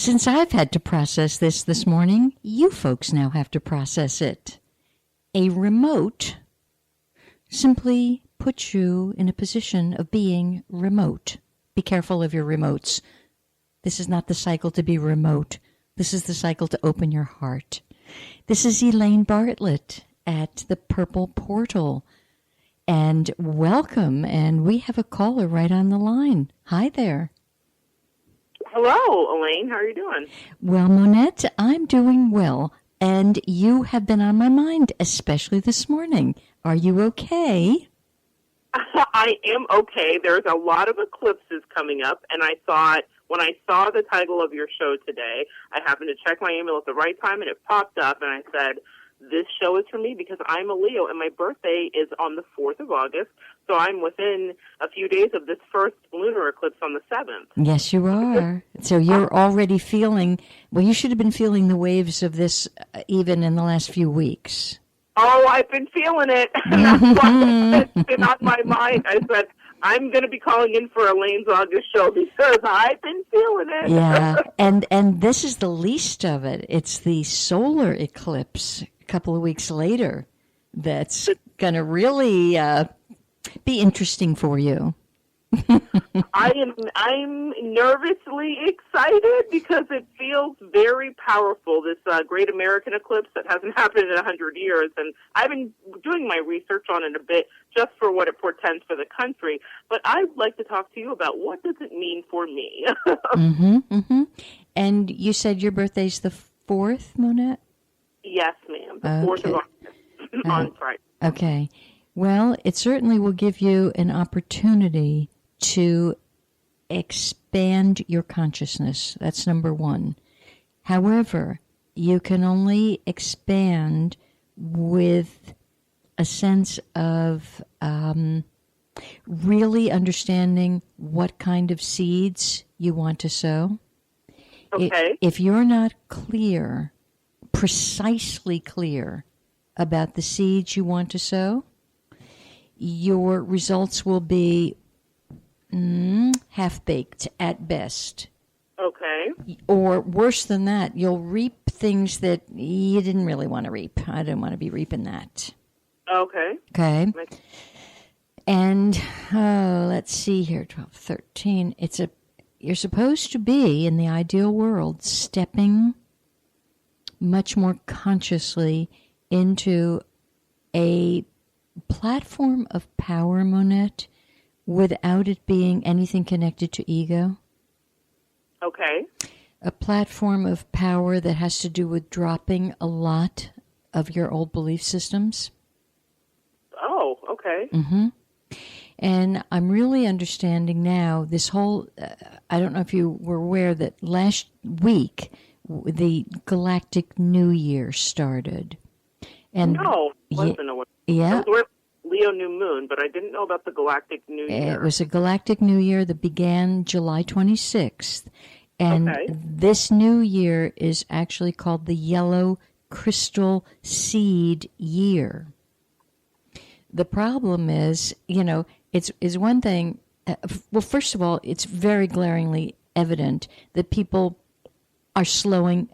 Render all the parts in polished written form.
Since I've had to process this morning, you folks now have to process it. A remote simply puts you in a position of being remote. Be careful of your remotes. This is not the cycle to be remote. This is the cycle to open your heart. This is Elaine Bartlett at the Purple Portal. And welcome. And we have a caller right on the line. Hi there. Hello, Elaine. How are you doing? Well, Monette, I'm doing well. And you have been on my mind, especially this morning. Are you okay? I am okay. There's a lot of eclipses coming up, and I thought, when I saw the title of your show today, I happened to check my email at the right time, and it popped up, and I said, this show is for me because I'm a Leo, and my birthday is on the 4th of August, so I'm within a few days of this first lunar eclipse on the 7th. Yes, you are. So you're already feeling, well, you should have been feeling the waves of this even in the last few weeks. Oh, I've been feeling it. That's why it's been on my mind. I said, I'm going to be calling in for Elaine's August show because I've been feeling it. Yeah, and this is the least of it. It's the solar eclipse a couple of weeks later that's going to really be interesting for you. I'm nervously excited because it feels very powerful, this great American eclipse that hasn't happened in 100 years. And I've been doing my research on it a bit just for what it portends for the country. But I'd like to talk to you about what does it mean for me. And you said your birthday's the 4th, Monette? Yes, ma'am. The 4th of August on Friday. Okay. Well, it certainly will give you an opportunity to expand your consciousness. That's number one. However, you can only expand with a sense of really understanding what kind of seeds you want to sow. Okay. If you're not clear, precisely clear about the seeds you want to sow, your results will be half-baked at best. Okay. Or worse than that, you'll reap things that you didn't really want to reap. I didn't want to be reaping that. Okay. Okay. And let's see here, 12, 13. You're supposed to be, in the ideal world, stepping much more consciously into a platform of power, Monette, without it being anything connected to ego. Okay. A platform of power that has to do with dropping a lot of your old belief systems. Oh, okay. Mm-hmm. And I'm really understanding now this whole, I don't know if you were aware that last week the Galactic New Year started. And no, I wasn't aware. Yeah. I was aware of Leo New Moon, but I didn't know about the Galactic New Year. It was a Galactic New Year that began July 26th. And this new year is actually called the Yellow Crystal Seed Year. The problem is, it's one thing. Well, first of all, it's very glaringly evident that people are sowing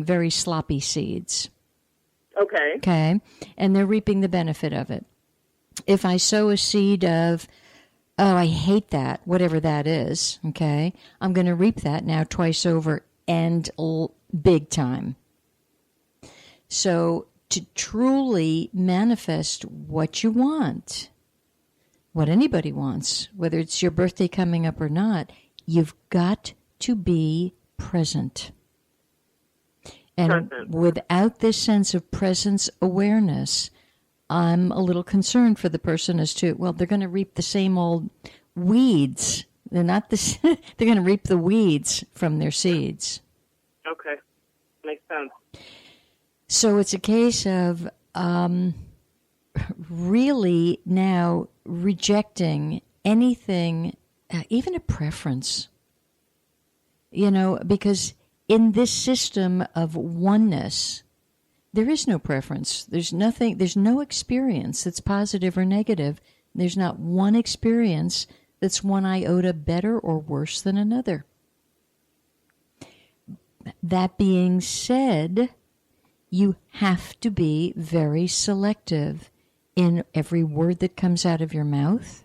very sloppy seeds. Okay. Okay. And they're reaping the benefit of it. If I sow a seed of, oh, I hate that, whatever that is, okay, I'm going to reap that now twice over and big time. So to truly manifest what you want, what anybody wants, whether it's your birthday coming up or not, you've got to be present. And without this sense of presence awareness, I'm a little concerned for the person as to, well, they're going to reap the same old weeds. They're not the. They're going to reap the weeds from their seeds. Okay, makes sense. So it's a case of really now rejecting anything, even a preference. Because in this system of oneness, there is no preference. There's no experience that's positive or negative. There's not one experience that's one iota better or worse than another. That being said, you have to be very selective in every word that comes out of your mouth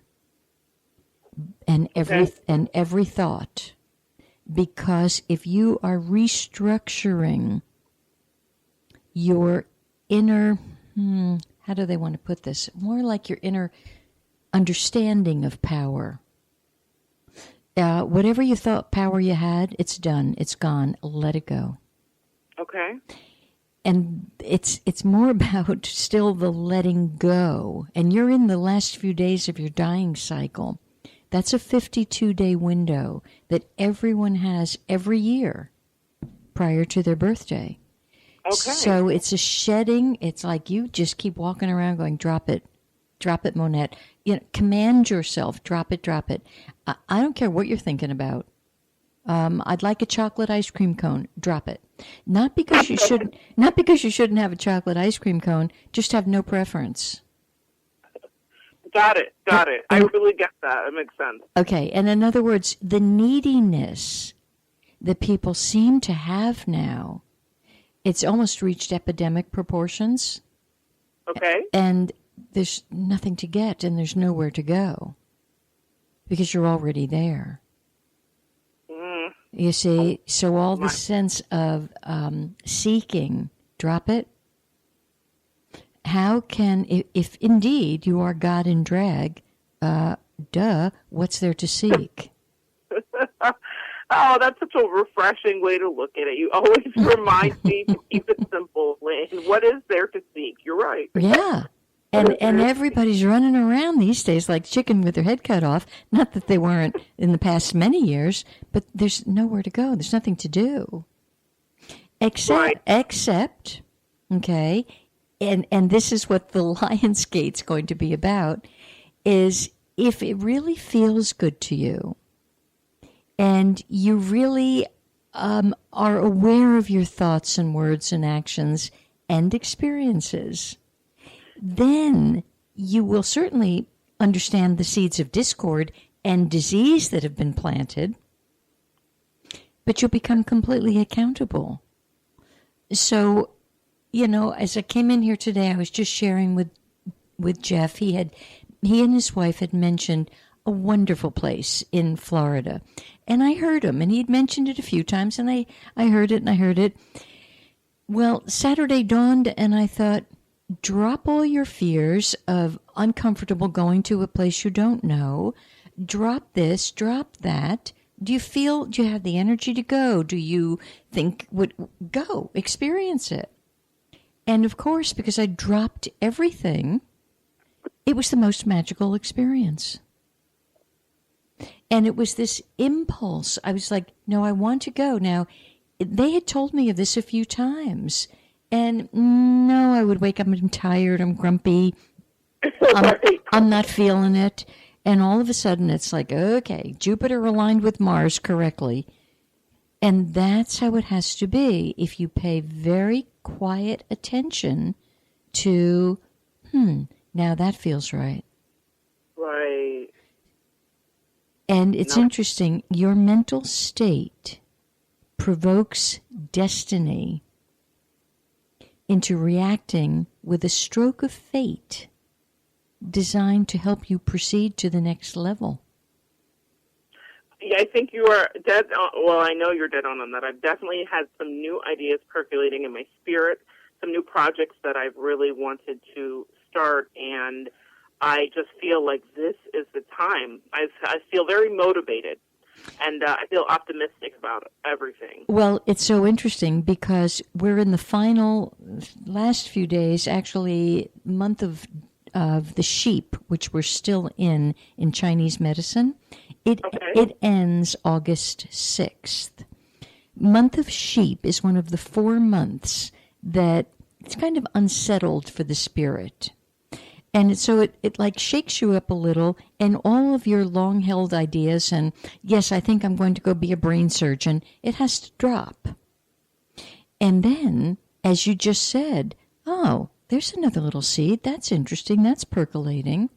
and every thought. Because if you are restructuring your inner, how do they want to put this? More like your inner understanding of power. Whatever you thought power you had, it's done. It's gone. Let it go. Okay. And it's more about still the letting go. And you're in the last few days of your dying cycle. That's a 52-day window that everyone has every year prior to their birthday. Okay. So it's a shedding. It's like you just keep walking around going, drop it, Monette. Command yourself, drop it. I don't care what you're thinking about. I'd like a chocolate ice cream cone. Drop it. Not because you shouldn't have a chocolate ice cream cone. Just have no preference. Got it. I really get that. It makes sense. Okay. And in other words, the neediness that people seem to have now, it's almost reached epidemic proportions. Okay. And there's nothing to get and there's nowhere to go because you're already there. You see, so all the sense of seeking, drop it. How can, if indeed you are God in drag, what's there to seek? Oh, that's such a refreshing way to look at it. You always remind me to keep it simple, Lynn. What is there to seek? You're right. Yeah. And everybody's running around these days like chicken with their head cut off. Not that they weren't in the past many years, but there's nowhere to go. There's nothing to do. Except, okay, and this is what the Lionsgate's going to be about, is if it really feels good to you and you really are aware of your thoughts and words and actions and experiences, then you will certainly understand the seeds of discord and disease that have been planted, but you'll become completely accountable. So, as I came in here today, I was just sharing with Jeff. He and his wife had mentioned a wonderful place in Florida. And I heard him, and he'd mentioned it a few times, and I heard it. Well, Saturday dawned, and I thought, drop all your fears of uncomfortable going to a place you don't know. Drop this, drop that. Do you have the energy to go? Do you think go, experience it? And of course, because I dropped everything, it was the most magical experience. And it was this impulse. I was like, no, I want to go. Now, they had told me of this a few times. And no, I would wake up, I'm tired, I'm grumpy, I'm not feeling it. And all of a sudden it's like, okay, Jupiter aligned with Mars correctly. And that's how it has to be if you pay very quiet attention to, now that feels right. Right. And it's interesting, your mental state provokes destiny into reacting with a stroke of fate designed to help you proceed to the next level. Yeah, I think you are dead on. Well, I know you're dead on that. I've definitely had some new ideas percolating in my spirit, some new projects that I've really wanted to start, and I just feel like this is the time. I feel very motivated. And I feel optimistic about everything. Well, it's so interesting because we're in the last few days, actually, month of the sheep, which we're still in Chinese medicine. It ends August 6th. Month of sheep is one of the 4 months that it's kind of unsettled for the spirit. And so it like shakes you up a little, and all of your long-held ideas and, yes, I think I'm going to go be a brain surgeon, it has to drop. And then, as you just said, oh, there's another little seed. That's interesting. That's percolating.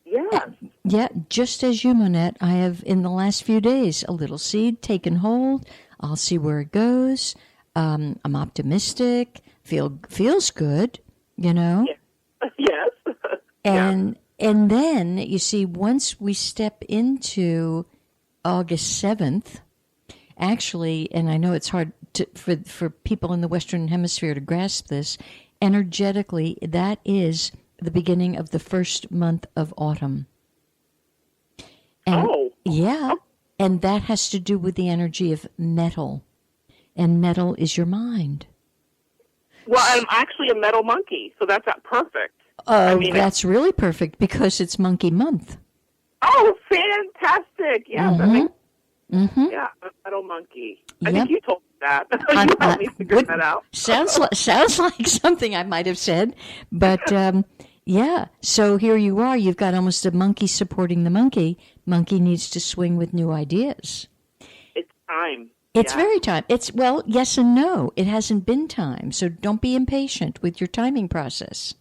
Yeah. Yeah, just as you, Monette, I have, in the last few days, a little seed taken hold. I'll see where it goes. I'm optimistic. Feels good, you know? Yes. And then, you see, once we step into August 7th, actually, and I know it's hard for people in the Western Hemisphere to grasp this, energetically, that is the beginning of the first month of autumn. And, yeah, and that has to do with the energy of metal, and metal is your mind. Well, I'm actually a metal monkey, so that's not perfect. That's really perfect because it's Monkey Month. Oh, fantastic! Yeah, yeah, I'm a metal monkey. I think you told me that. You helped me figure that out. Sounds like something I might have said, but yeah. So here you are. You've got almost a monkey supporting the monkey. Monkey needs to swing with new ideas. It's time. It's very time. Well, yes and no. It hasn't been time, so don't be impatient with your timing process.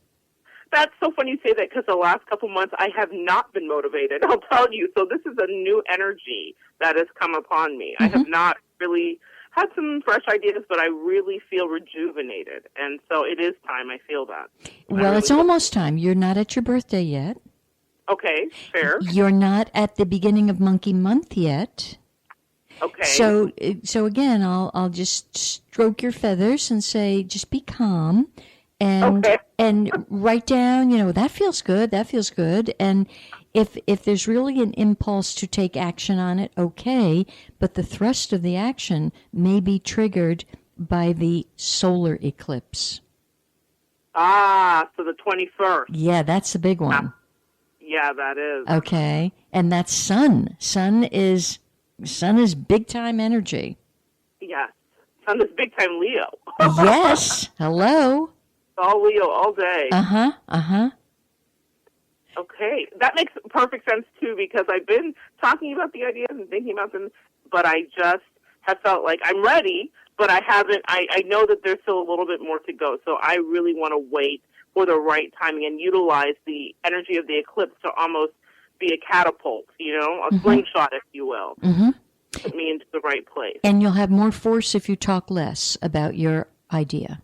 That's so funny you say that because the last couple months I have not been motivated, I'll tell you. So this is a new energy that has come upon me. I have not really had some fresh ideas, but I really feel rejuvenated. And so it is time. I feel that. Well, it's almost time. You're not at your birthday yet. Okay, fair. You're not at the beginning of Monkey Month yet. Okay. So again, I'll just stroke your feathers and say, just be calm. And write down, that feels good, that feels good. And if there's really an impulse to take action on it, okay, but the thrust of the action may be triggered by the solar eclipse. So the 21st. Yeah, that's the big one. Yeah, that is. Okay, and that's sun. Sun is big time energy. Yes. Sun is big time Leo. Yes. Hello. All Leo all day. Okay. That makes perfect sense, too, because I've been talking about the ideas and thinking about them, but I just have felt like I'm ready, but I haven't. I know that there's still a little bit more to go, so I really want to wait for the right timing and utilize the energy of the eclipse to almost be a catapult, a slingshot, if you will. Put me into the right place. And you'll have more force if you talk less about your idea.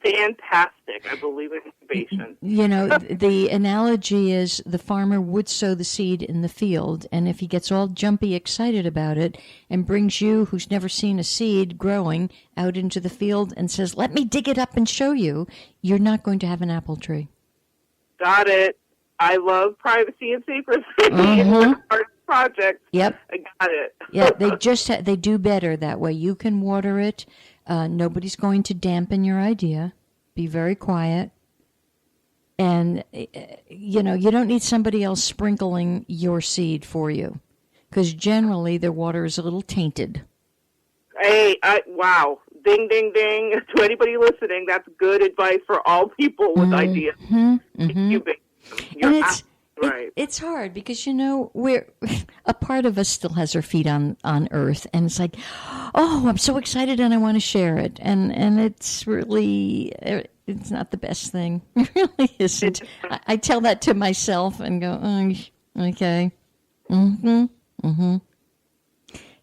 Fantastic. I believe in incubation. The analogy is the farmer would sow the seed in the field, and if he gets all jumpy excited about it and brings you, who's never seen a seed growing, out into the field and says, let me dig it up and show you, you're not going to have an apple tree. Got it. I love privacy and secrecy. It's part of the project. Yep. I got it. Yeah, they do better that way. You can water it. Nobody's going to dampen your idea. Be very quiet. And, you don't need somebody else sprinkling your seed for you. Because generally, their water is a little tainted. Hey, wow. Ding, ding, ding. To anybody listening, that's good advice for all people with ideas. You're right. It's hard because, we're a part of us still has her feet on earth. And it's like, oh, I'm so excited and I want to share it. And it's really, it's not the best thing. It really isn't. I tell that to myself and go, oh, okay.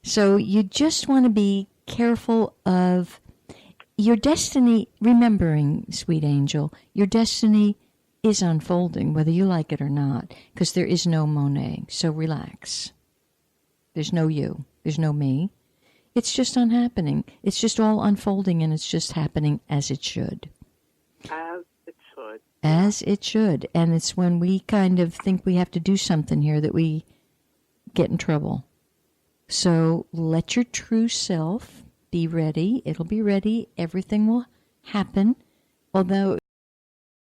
So you just want to be careful of your destiny, remembering, sweet angel, your destiny is unfolding, whether you like it or not, because there is no Monet. So relax. There's no you. There's no me. It's just unhappening. It's just all unfolding, and it's just happening as it should. As it should. As it should. And it's when we kind of think we have to do something here that we get in trouble. So let your true self be ready. It'll be ready. Everything will happen. Although